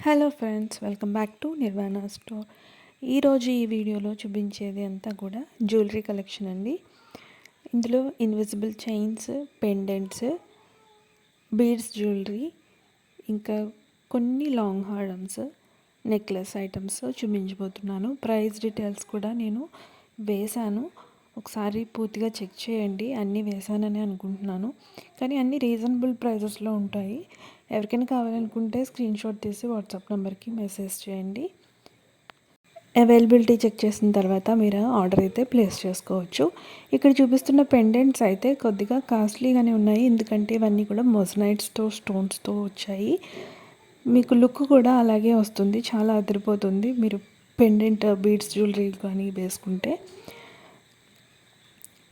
Hello friends, welcome back to Nirvana store. ఈరోజు ఈ వీడియోలో చూపించేది అంతా కూడా జ్యువెలరీ కలెక్షన్ అండి. ఇందులో invisible chains, pendants, beads jewellery, ఇంకా కొన్ని లాంగ్ హారమ్స్, నెక్లెస్ ఐటమ్స్ చూపించబోతున్నాను. ప్రైస్ డీటెయిల్స్ కూడా నేను వేశాను, ఒకసారి పూర్తిగా చెక్ చేయండి. అన్నీ వేశానని అనుకుంటున్నాను, కానీ అన్నీ రీజనబుల్ ప్రైజెస్లో ఉంటాయి. ఎవరికైనా కావాలనుకుంటే స్క్రీన్ షాట్ తీసి వాట్సాప్ నెంబర్కి మెసేజ్ చేయండి. అవైలబిలిటీ చెక్ చేసిన తర్వాత మీరు ఆర్డర్ అయితే ప్లేస్ చేసుకోవచ్చు. ఇక్కడ చూపిస్తున్న పెండెంట్స్ అయితే కొద్దిగా కాస్ట్లీగానే ఉన్నాయి, ఎందుకంటే ఇవన్నీ కూడా మొజనైట్స్తో స్టోన్స్తో వచ్చాయి. మీకు లుక్ కూడా అలాగే వస్తుంది, చాలా అదిరిపోతుంది మీరు పెండెంట్ బీడ్స్ జ్యువెలరీ కానీ వేసుకుంటే.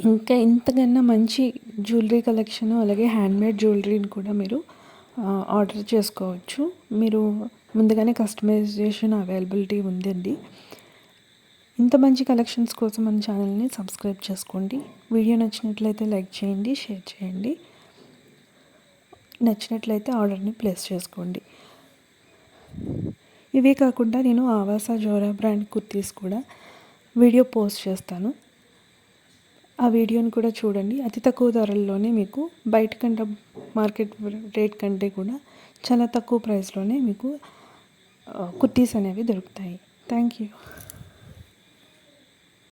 ఇంకా ఇంతకన్నా మంచి జ్యువెలరీ కలెక్షన్, అలాగే హ్యాండ్మేడ్ జ్యువెలరీని కూడా మీరు ఆర్డర్ చేసుకోవచ్చు. మీరు ముందుగానే కస్టమైజేషన్ అవైలబిలిటీ ఉందండి. ఇంత మంచి కలెక్షన్స్ కోసం మన ఛానల్ని సబ్స్క్రైబ్ చేసుకోండి. వీడియో నచ్చినట్లయితే లైక్ చేయండి, షేర్ చేయండి. నచ్చినట్లయితే ఆర్డర్ని ప్లేస్ చేసుకోండి. ఇవే కాకుండా నేను ఆవాస జోరా బ్రాండ్ కుర్తీస్ కూడా వీడియో పోస్ట్ చేస్తాను, ఆ వీడియోని కూడా చూడండి. అతి తక్కువ ధరల్లోనే మీకు బయట కంటే, మార్కెట్ రేట్ కంటే కూడా చాలా తక్కువ ప్రైస్లోనే మీకు కుర్తీస్ అనేవి దొరుకుతాయి. Thank you.